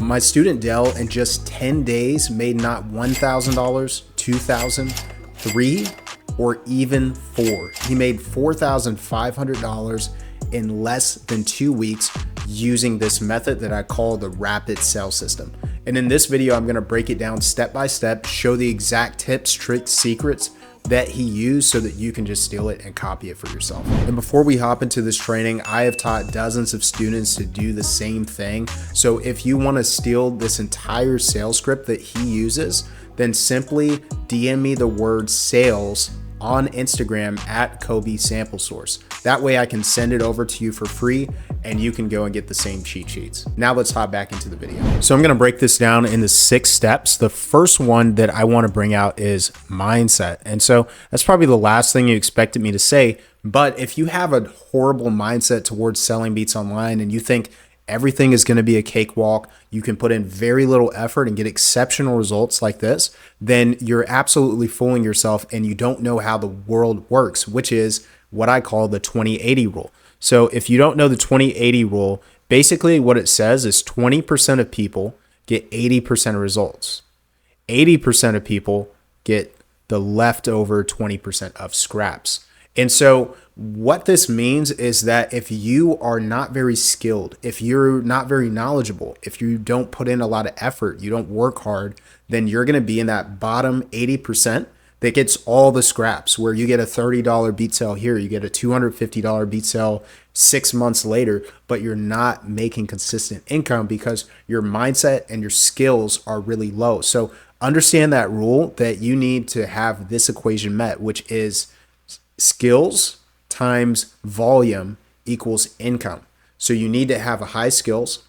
my student Dell in just 10 days made not $1,000, $2,000, $3,000, or even $4,000. He made $4,500 in less than 2 weeks using this method that I call the rapid sale system. And in this video, I'm gonna break it down step by step, show the exact tips, tricks, secrets that he used so that you can just steal it and copy it for yourself. And before we hop into this training, I have taught dozens of students to do the same thing. So if you want to steal this entire sales script that he uses, then simply DM me the word sales on Instagram at Kobe Sample Source. That way I can send it over to you for free and you can go and get the same cheat sheets. Now let's hop back into the video. So I'm gonna break this down into 6 steps. The first one that I wanna bring out is mindset. And so that's probably the last thing you expected me to say, but if you have a horrible mindset towards selling beats online and you think everything is going to be a cakewalk, you can put in very little effort and get exceptional results like this, then you're absolutely fooling yourself and you don't know how the world works, which is what I call the 20-80 rule. So if you don't know the 20-80 rule, basically what it says is 20% of people get 80% of results. 80% of people get the leftover 20% of scraps. And so what this means is that if you are not very skilled, if you're not very knowledgeable, if you don't put in a lot of effort, you don't work hard, then you're going to be in that bottom 80% that gets all the scraps, where you get a $30 beat sale here, you get a $250 beat sale 6 months later, but you're not making consistent income because your mindset and your skills are really low. So understand that rule, that you need to have this equation met, which is skills times volume equals income. So you need to have high skills.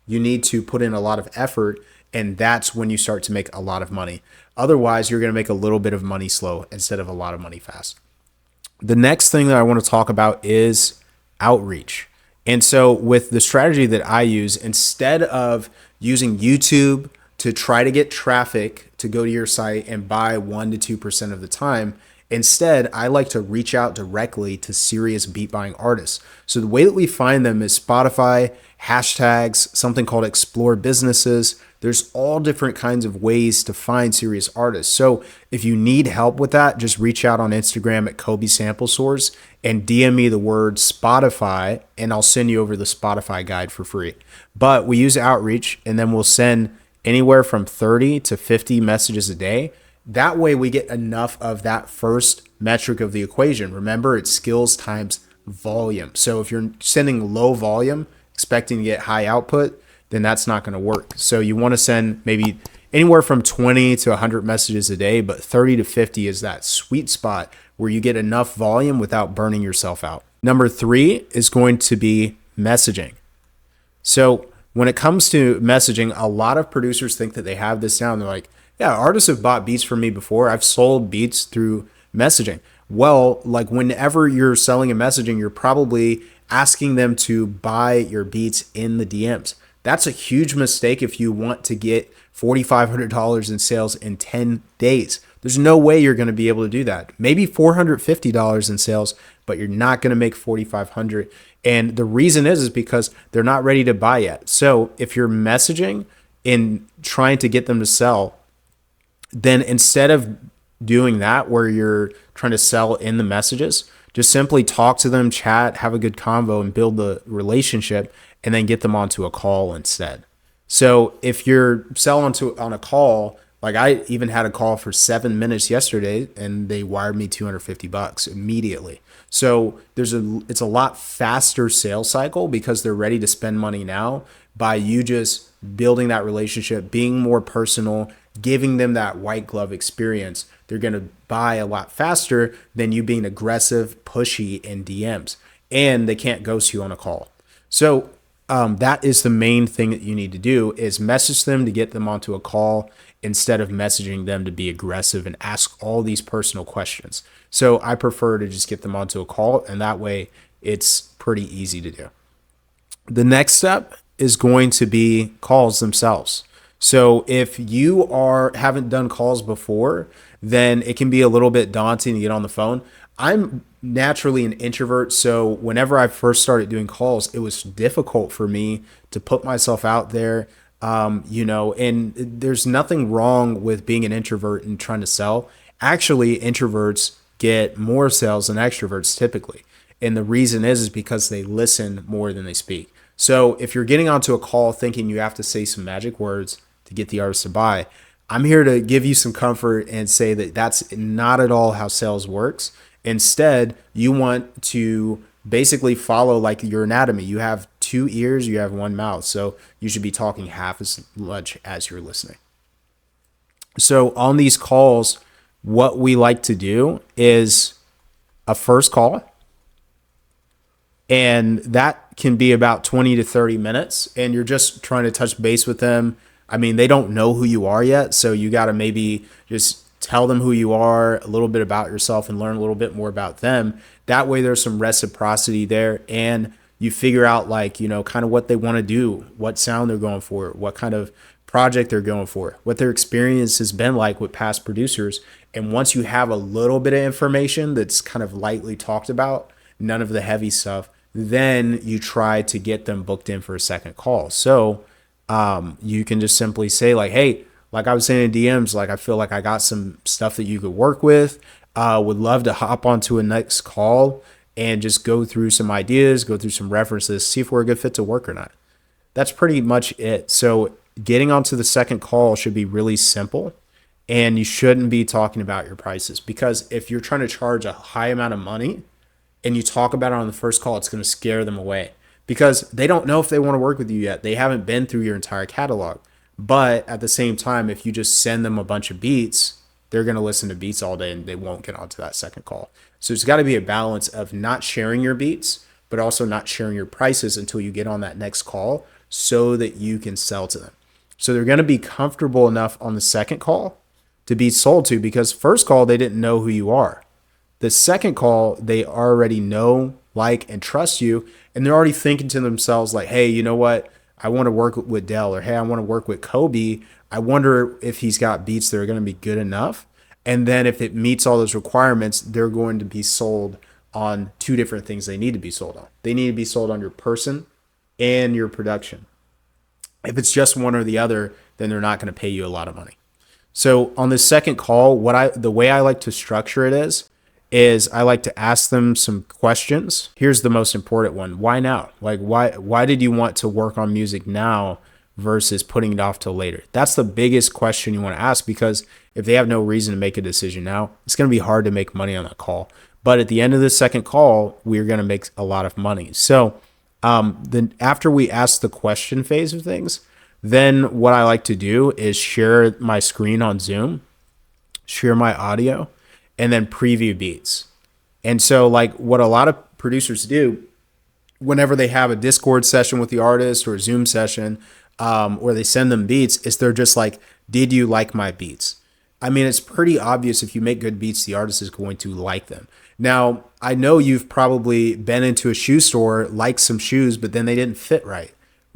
You need to put in a lot of effort, and that's when you start to make a lot of money. Otherwise, you're going to make a little bit of money slow instead of a lot of money fast. The next thing that I want to talk about is outreach. And so with the strategy that I use, instead of using YouTube to try to get traffic to go to your site and buy 1 to 2% of the time, instead, I like to reach out directly to serious beat buying artists. So the way that we find them is Spotify, hashtags, something called Explore Businesses. There's all different kinds of ways to find serious artists. So if you need help with that, just reach out on Instagram at Kobe Sample Source and DM me the word Spotify, and I'll send you over the Spotify guide for free. But we use outreach, and then we'll send anywhere from 30 to 50 messages a day. That way we get enough of that first metric of the equation. Remember, it's skills times volume. So if you're sending low volume, expecting to get high output, then that's not going to work. So you want to send maybe anywhere from 20 to 100 messages a day, but 30 to 50 is that sweet spot where you get enough volume without burning yourself out. Number 3 is going to be messaging. So when it comes to messaging, a lot of producers think that they have this down. They're like, yeah, artists have bought beats from me before. I've sold beats through messaging. Well, like whenever you're selling a messaging, you're probably asking them to buy your beats in the DMs. That's a huge mistake if you want to get $4,500 in sales in 10 days. There's no way you're going to be able to do that. Maybe $450 in sales, but you're not going to make $4,500. And the reason is because they're not ready to buy yet. So if you're messaging and trying to get them to sell, then instead of doing that where you're trying to sell in the messages, just simply talk to them, chat, have a good convo, and build the relationship, and then get them onto a call instead. So if you're selling on a call, like I even had a call for 7 minutes yesterday and they wired me $250 immediately. So it's a lot faster sales cycle because they're ready to spend money now by you just building that relationship, being more personal, giving them that white glove experience. They're going to buy a lot faster than you being aggressive, pushy in DMs, and they can't ghost you on a call. So that is the main thing that you need to do, is message them to get them onto a call instead of messaging them to be aggressive and ask all these personal questions. So I prefer to just get them onto a call, and that way it's pretty easy to do. The next step is going to be calls themselves. So if you haven't done calls before, then it can be a little bit daunting to get on the phone. I'm naturally an introvert, so whenever I first started doing calls, it was difficult for me to put myself out there. And there's nothing wrong with being an introvert and trying to sell. Actually, introverts get more sales than extroverts typically. And the reason is because they listen more than they speak. So if you're getting onto a call thinking you have to say some magic words to get the artist to buy, I'm here to give you some comfort and say that that's not at all how sales works. Instead, you want to basically follow like your anatomy. You have two ears, you have one mouth. So you should be talking half as much as you're listening. So on these calls, what we like to do is a first call, and that can be about 20 to 30 minutes, and you're just trying to touch base with them. I mean, they don't know who you are yet, so you got to maybe just tell them who you are, a little bit about yourself, and learn a little bit more about them. That way there's some reciprocity there, and you figure out like, kind of what they want to do, what sound they're going for, what kind of project they're going for, what their experience has been like with past producers. And once you have a little bit of information that's kind of lightly talked about, none of the heavy stuff, then you try to get them booked in for a second call. So you can just simply say like, hey, like I was saying in DMs, like I feel like I got some stuff that you could work with. Would love to hop onto a next call and just go through some ideas, go through some references, see if we're a good fit to work or not. That's pretty much it. So getting onto the second call should be really simple, and you shouldn't be talking about your prices, because if you're trying to charge a high amount of money and you talk about it on the first call, it's going to scare them away because they don't know if they want to work with you yet. They haven't been through your entire catalog. But at the same time, if you just send them a bunch of beats, they're going to listen to beats all day and they won't get onto that second call. So it's got to be a balance of not sharing your beats, but also not sharing your prices until you get on that next call so that you can sell to them. So they're going to be comfortable enough on the second call to be sold to, because first call, they didn't know who you are. The second call, they already know, like, and trust you. And they're already thinking to themselves like, hey, you know what? I want to work with Dell, or hey, I want to work with Kobe. I wonder if he's got beats that are going to be good enough. And then if it meets all those requirements, they're going to be sold on two different things they need to be sold on. They need to be sold on your person and your production. If it's just one or the other, then they're not going to pay you a lot of money. So on this second call, the way I like to structure it is I like to ask them some questions. Here's the most important one. Why now? Like, why did you want to work on music now versus putting it off till later? That's the biggest question you want to ask, because if they have no reason to make a decision now, it's going to be hard to make money on that call. But at the end of the second call, we're going to make a lot of money. So then after we ask the question phase of things, then what I like to do is share my screen on Zoom, share my audio, and then preview beats. And so like what a lot of producers do whenever they have a Discord session with the artist or a Zoom session, or they send them beats, is they're just like, did you like my beats? I mean, it's pretty obvious if you make good beats, the artist is going to like them. Now, I know you've probably been into a shoe store, liked some shoes, but then they didn't fit right.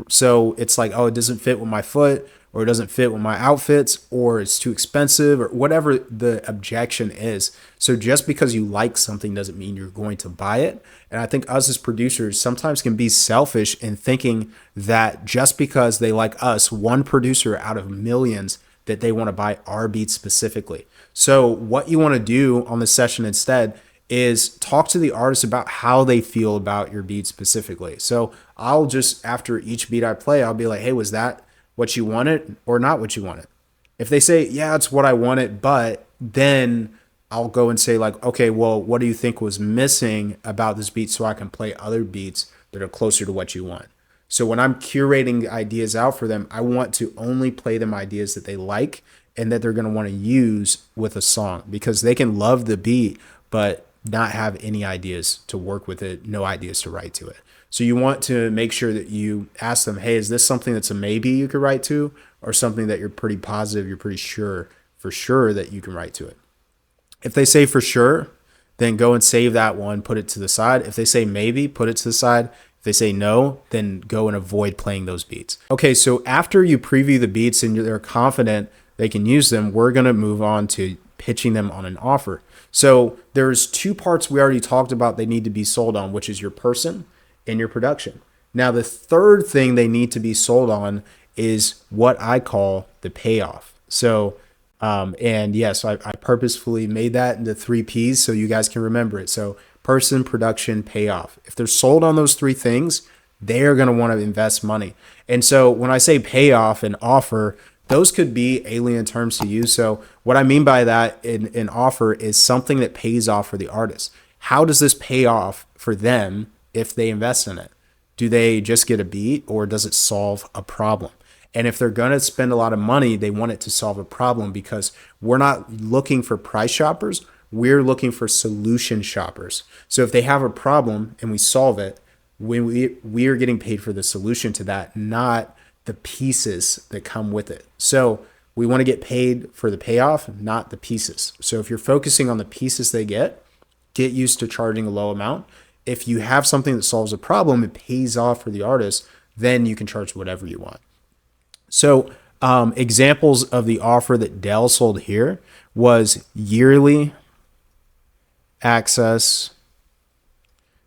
So it's like, oh, it doesn't fit with my foot, or it doesn't fit with my outfits, or it's too expensive, or whatever the objection is. So just because you like something doesn't mean you're going to buy it. And I think us as producers sometimes can be selfish in thinking that just because they like us, one producer out of millions, that they want to buy our beats specifically. So what you want to do on the session instead is talk to the artist about how they feel about your beat specifically. So I'll just, after each beat I play, I'll be like, hey, was that what you wanted or not what you wanted? If they say, yeah, it's what I wanted, but then I'll go and say like, okay, well, what do you think was missing about this beat so I can play other beats that are closer to what you want? So when I'm curating ideas out for them, I want to only play them ideas that they like and that they're going to want to use with a song, because they can love the beat, but not have any ideas to work with it, no ideas to write to it. So you want to make sure that you ask them, hey, is this something that's a maybe you could write to, or something that you're pretty positive, you're pretty sure, for sure that you can write to it? If they say for sure, then go and save that one, put it to the side. If they say maybe, put it to the side. If they say no, then go and avoid playing those beats. Okay, so after you preview the beats and they're confident they can use them, we're going to move on to pitching them on an offer. So there's two parts we already talked about they need to be sold on, which is your person and your production. Now, the third thing they need to be sold on is what I call the payoff. So, and yes, I purposefully made that into 3 Ps so you guys can remember it. So person, production, payoff. If they're sold on those 3 things, they're going to want to invest money. And so when I say payoff and offer, those could be alien terms to use. So what I mean by that in offer is something that pays off for the artist. How does this pay off for them if they invest in it? Do they just get a beat, or does it solve a problem? And if they're going to spend a lot of money, they want it to solve a problem, because we're not looking for price shoppers. We're looking for solution shoppers. So if they have a problem and we solve it, we are getting paid for the solution to that, not the pieces that come with it. So we want to get paid for the payoff, not the pieces. So if you're focusing on the pieces they get used to charging a low amount. If you have something that solves a problem, it pays off for the artist, then you can charge whatever you want. So examples of the offer that Dell sold here was yearly access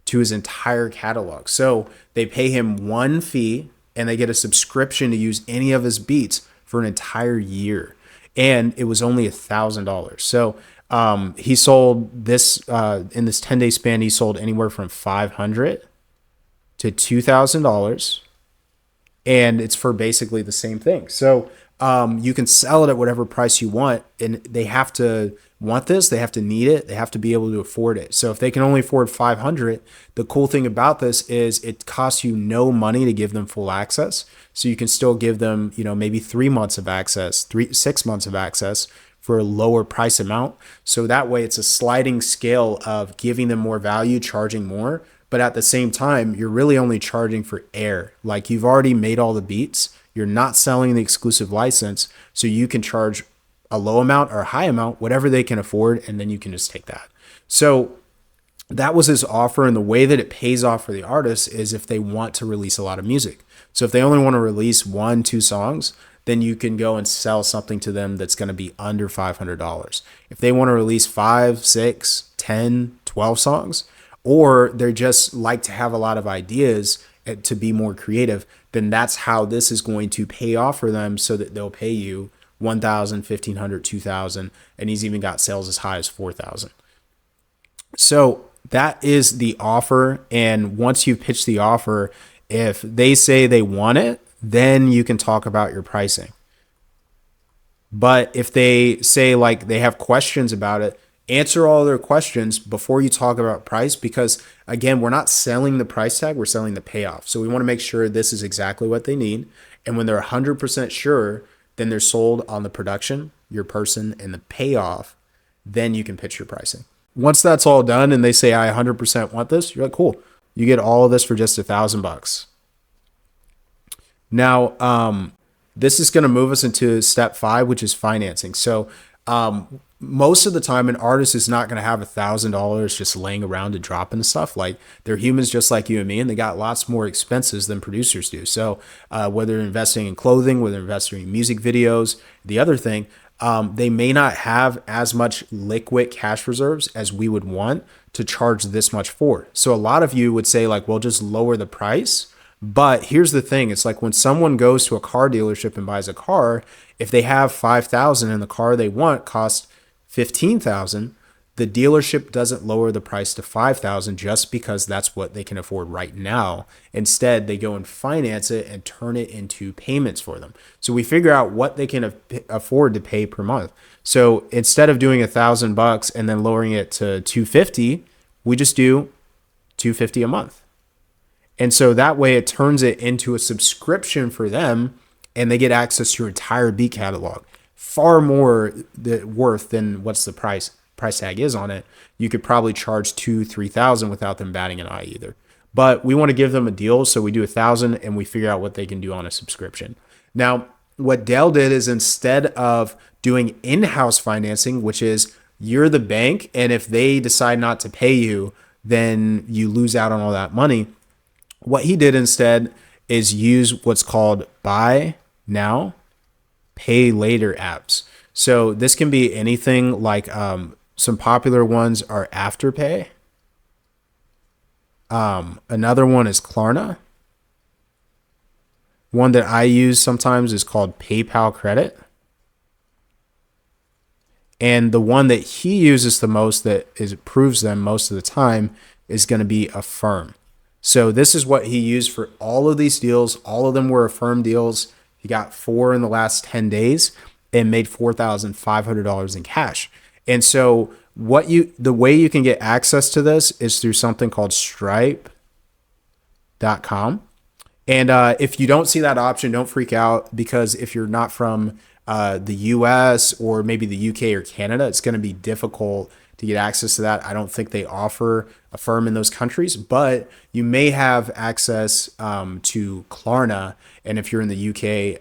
to his entire catalog. So they pay him one fee and they get a subscription to use any of his beats for an entire year. And it was only $1,000. So he sold this in this 10-day span. He sold anywhere from $500 to $2,000, and it's for basically the same thing. So you can sell it at whatever price you want, and they have to want this, they have to need it, they have to be able to afford it. So if they can only afford $500, the cool thing about this is it costs you no money to give them full access. So you can still give them, maybe 3 months of access, 6 months of access for a lower price amount. So that way it's a sliding scale of giving them more value, charging more, but at the same time, you're really only charging for air. Like, you've already made all the beats, you're not selling the exclusive license, so you can charge a low amount or a high amount, whatever they can afford, and then you can just take that. So that was his offer, and the way that it pays off for the artist is if they want to release a lot of music. So if they only want to release 1-2 songs, then you can go and sell something to them that's going to be under $500. If they want to release 5, 6, 10, 12 songs, or they just like to have a lot of ideas to be more creative, then that's how this is going to pay off for them, so that they'll pay you $1,000, $1,500, $2,000, and he's even got sales as high as $4,000. So that is the offer. And once you've pitched the offer, if they say they want it, then you can talk about your pricing. But if they say like they have questions about it, answer all their questions before you talk about price, because again, we're not selling the price tag, we're selling the payoff. So we want to make sure this is exactly what they need. And when they're 100% sure, then they're sold on the production, your person, and the payoff. Then you can pitch your pricing. Once that's all done and they say, I 100% want this, you're like, cool. You get all of this for just $1,000. Now, this is going to move us into step 5, which is financing. So most of the time, an artist is not going to have $1,000 just laying around to drop into stuff. Like, they're humans just like you and me, and they got lots more expenses than producers do. So whether they're investing in clothing, whether they're investing in music videos, the other thing, they may not have as much liquid cash reserves as we would want to charge this much for. So a lot of you would say like, well, just lower the price. But here's the thing. It's like when someone goes to a car dealership and buys a car, if they have $5,000 and the car they want costs $15,000, the dealership doesn't lower the price to $5,000 just because that's what they can afford right now. Instead, they go and finance it and turn it into payments for them. So we figure out what they can afford to pay per month. So instead of doing $1,000 and then lowering it to $250, we just do $250 a month. And so that way it turns it into a subscription for them, and they get access to your entire beat catalog. Far more worth than what's the price tag is on it. You could probably charge $2,000-$3,000 without them batting an eye either. But we want to give them a deal, so we do $1,000 and we figure out what they can do on a subscription. Now, what Dell did is instead of doing in-house financing, which is you're the bank, and if they decide not to pay you, then you lose out on all that money. What he did instead is use what's called buy now, pay later apps. So this can be anything like Some popular ones are Afterpay. Another one is Klarna. One that I use sometimes is called PayPal Credit. And the one that he uses the most, that approves them most of the time, is going to be Affirm. So this is what he used for all of these deals. All of them were Affirm deals. He got 4 in the last 10 days and made $4,500 in cash. And so the way you can get access to this is through something called Stripe.com. And if you don't see that option, don't freak out, because if you're not from the US or maybe the UK or Canada, it's going to be difficult to get access to that. I don't think they offer Affirm in those countries, but you may have access to Klarna. And if you're in the UK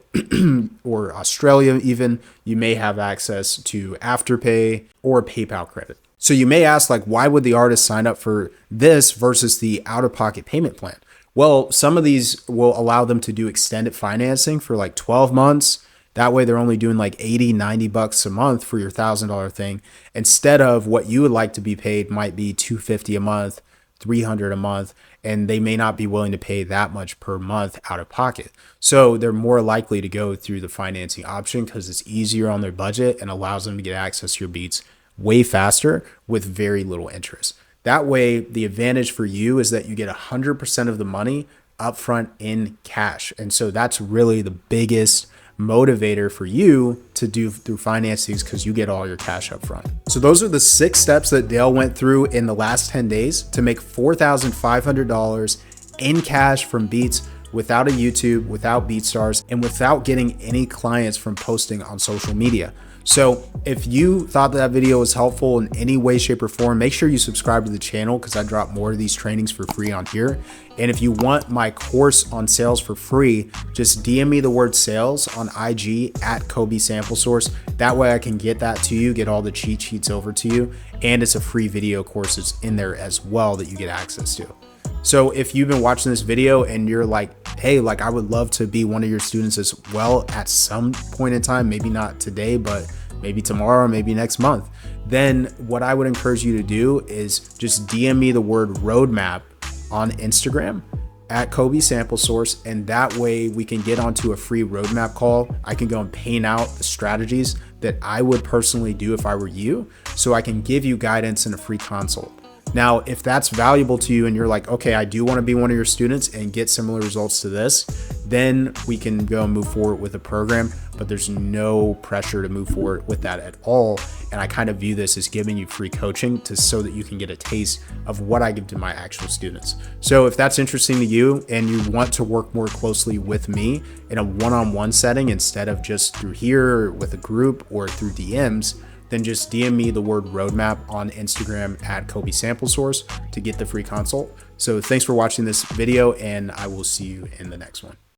or Australia even, you may have access to Afterpay or PayPal Credit. So you may ask, like, why would the artist sign up for this versus the out-of-pocket payment plan? Well, some of these will allow them to do extended financing for like 12 months. That way they're only doing like 80, 90 bucks a month for your $1,000 thing, instead of what you would like to be paid might be $250 a month, $300 a month, and they may not be willing to pay that much per month out of pocket. So they're more likely to go through the financing option because it's easier on their budget and allows them to get access to your beats way faster with very little interest. That way, the advantage for you is that you get 100% of the money upfront in cash. And so that's really the biggest motivator for you to do through financings, because you get all your cash up front. So those are the 6 steps that Dale went through in the last 10 days to make $4,500 in cash from beats without a YouTube, without BeatStars, and without getting any clients from posting on social media. So if you thought that video was helpful in any way, shape, or form, make sure you subscribe to the channel, because I drop more of these trainings for free on here. And if you want my course on sales for free, just DM me the word sales on IG at Kobe Sample Source. That way I can get that to you, get all the cheat sheets over to you. And it's a free video course that's in there as well that you get access to. So if you've been watching this video and you're like, hey, like, I would love to be one of your students as well at some point in time, maybe not today, but maybe tomorrow, maybe next month, then what I would encourage you to do is just DM me the word roadmap on Instagram at Kobe Sample Source. And that way we can get onto a free roadmap call. I can go and paint out the strategies that I would personally do if I were you, so I can give you guidance in a free consult. Now, if that's valuable to you and you're like, okay, I do want to be one of your students and get similar results to this, then we can go and move forward with the program, but there's no pressure to move forward with that at all. And I kind of view this as giving you free coaching so that you can get a taste of what I give to my actual students. So if that's interesting to you and you want to work more closely with me in a one-on-one setting instead of just through here with a group or through DMs, then just DM me the word roadmap on Instagram at Kobe Sample Source to get the free consult. So thanks for watching this video, and I will see you in the next one.